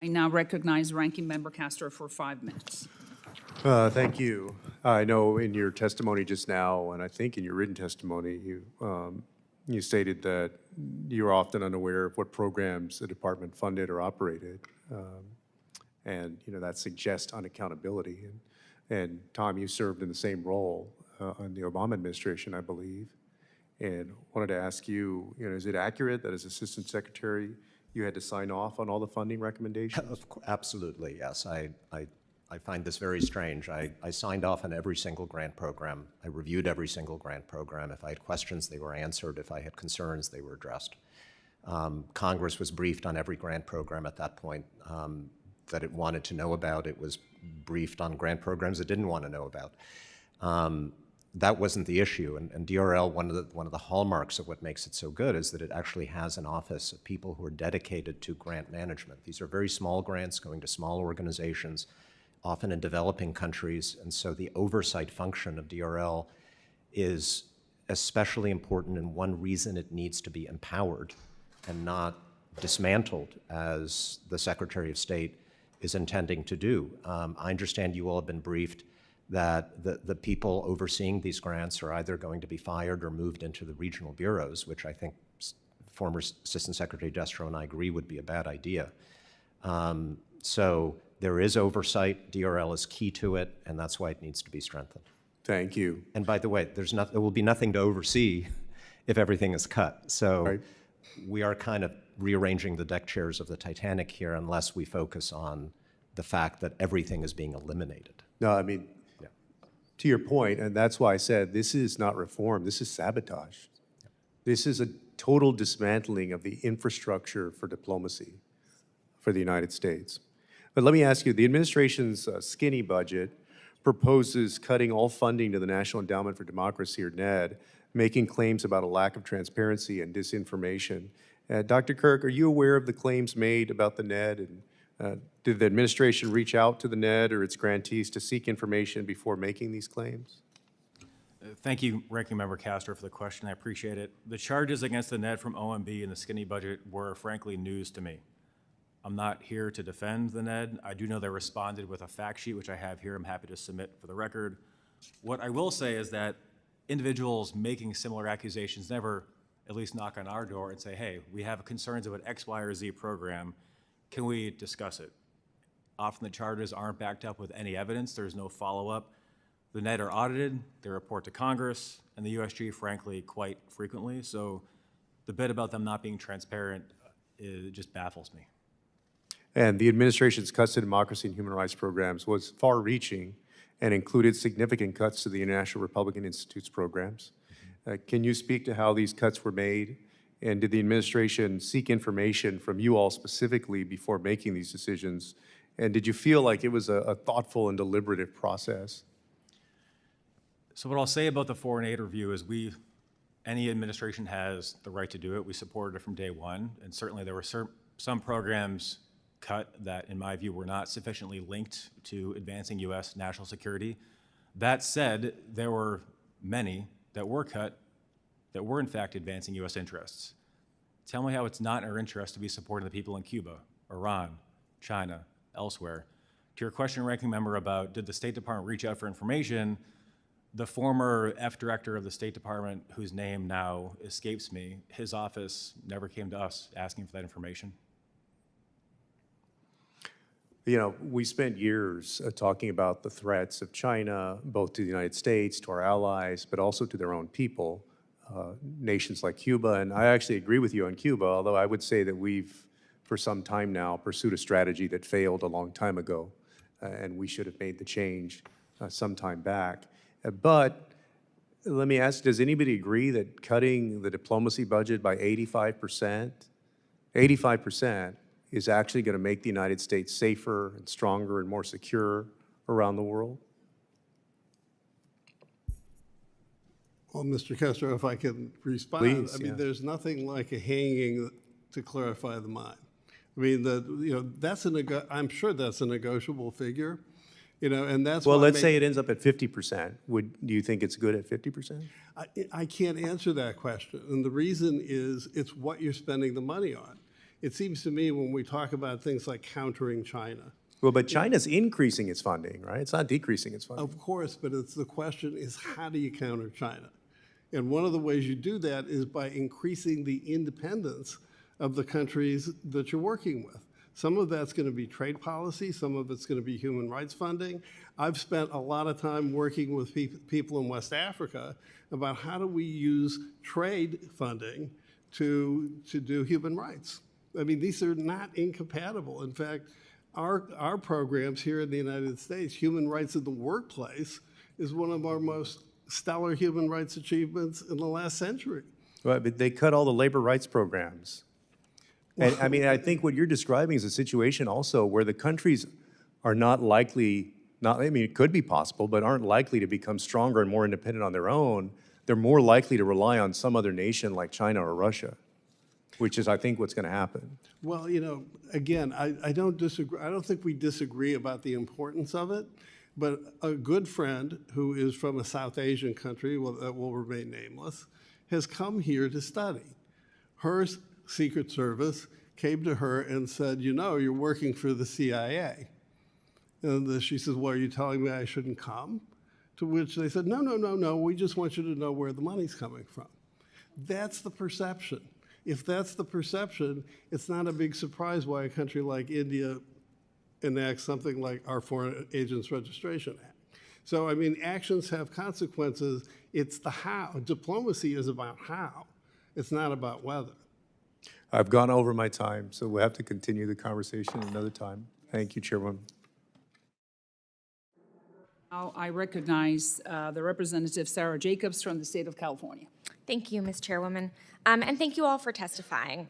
I now recognize Ranking Member Castro for 5 minutes. Thank you. I know in your testimony just now, and I think in your written testimony, you stated that you're often unaware of what programs the department funded or operated, and that suggests unaccountability. And Tom, you served in the same role in the Obama administration, I believe, and wanted to ask you, is it accurate that as Assistant Secretary you had to sign off on all the funding recommendations? Absolutely, yes. I find this very strange. I signed off on every single grant program. I reviewed every single grant program. If I had questions, they were answered. If I had concerns, they were addressed. Congress was briefed on every grant program at that point that it wanted to know about. It was briefed on grant programs it didn't want to know about. That wasn't the issue. And DRL, one of the hallmarks of what makes it so good is that it actually has an office of people who are dedicated to grant management. These are very small grants going to small organizations, often in developing countries, and so the oversight function of DRL is especially important, and one reason it needs to be empowered and not dismantled, as the Secretary of State is intending to do. I understand you all have been briefed that the people overseeing these grants are either going to be fired or moved into the regional bureaus, which I think former Assistant Secretary Destro and I agree would be a bad idea. So there is oversight. DRL is key to it, and that's why it needs to be strengthened. Thank you. And by the way, there will be nothing to oversee if everything is cut. So Right. we are kind of rearranging the deck chairs of the Titanic here unless we focus on the fact that everything is being eliminated. No, I mean, to your point, and that's why I said this is not reform, this is sabotage. This is a total dismantling of the infrastructure for diplomacy for the United States. But let me ask you, the administration's skinny budget proposes cutting all funding to the National Endowment for Democracy, or NED, making claims about a lack of transparency and disinformation. Dr. Kirk, are you aware of the claims made about the NED? And did the administration reach out to the NED or its grantees to seek information before making these claims? Thank you, Ranking Member Castro, for the question. I appreciate it. The charges against the NED from OMB and the skinny budget were frankly news to me. I'm not here to defend the NED. I do know they responded with a fact sheet, which I have here. I'm happy to submit for the record. What I will say is that individuals making similar accusations never at least knock on our door and say, hey, we have concerns about X, Y, or Z program. Can we discuss it? Often the charges aren't backed up with any evidence. There's no follow-up. The NED are audited, they report to Congress, and the USG, frankly, quite frequently. So the bit about them not being transparent, it just baffles me. And the administration's cuts to democracy and human rights programs was far-reaching and included significant cuts to the International Republican Institute's programs. Can you speak to how these cuts were made? And did the administration seek information from you all specifically before making these decisions? And did you feel like it was a thoughtful and deliberative process? So what I'll say about the foreign aid review is any administration has the right to do it. We supported it from day one, and certainly there were some programs cut that, in my view, were not sufficiently linked to advancing U.S. national security. That said, there were many that were cut that were in fact advancing U.S. interests. Tell me how it's not in our interest to be supporting the people in Cuba, Iran, China, elsewhere. To your question, Ranking Member, about did the State Department reach out for information, the former F-Director of the State Department, whose name now escapes me, his office never came to us asking for that information. You know, we spent years talking about the threats of China, both to the United States, to our allies, but also to their own people. Nations like Cuba, and I actually agree with you on Cuba, although I would say that we've, for some time now, pursued a strategy that failed a long time ago, and we should have made the change some time back. But let me ask, does anybody agree that cutting the diplomacy budget by 85% is actually going to make the United States safer and stronger and more secure around the world? Well, Mr. Castro, if I can respond, Please, I mean, yeah. There's nothing like a hanging to clarify the mind. I mean, that's I'm sure that's a negotiable figure, and that's Well, why let's say it ends up at 50%. Do you think it's good at 50%? I can't answer that question, and the reason is it's what you're spending the money on. It seems to me when we talk about things like countering China, Well, but China's increasing its funding, right? It's not decreasing its funding. of course, but the question is, how do you counter China? And one of the ways you do that is by increasing the independence of the countries that you're working with. Some of that's going to be trade policy, some of it's going to be human rights funding. I've spent a lot of time working with people in West Africa about how do we use trade funding to do human rights. I mean, these are not incompatible. In fact, our programs here in the United States, human rights in the workplace, is one of our most stellar human rights achievements in the last century. Right, but they cut all the labor rights programs. And I mean, I think what you're describing is a situation also where the countries are not likely, I mean, it could be possible, but aren't likely to become stronger and more independent on their own. They're more likely to rely on some other nation like China or Russia, which is, I think, what's going to happen. Well, you know, again, I don't disagree. I don't think we disagree about the importance of it. But a good friend who is from a South Asian country that will remain nameless has come here to study. Her Secret Service came to her and said, you know, you're working for the CIA. And she says, well, are you telling me I shouldn't come? To which they said, no, we just want you to know where the money's coming from. That's the perception. If that's the perception, it's not a big surprise why a country like India enacts something like our Foreign Agents Registration Act. So, I mean, actions have consequences. It's the how. Diplomacy is about how. It's not about whether. I've gone over my time, so we'll have to continue the conversation another time. Thank you, Chairwoman. Now I recognize the Representative Sarah Jacobs from the state of California. Thank you, Ms. Chairwoman. And thank you all for testifying.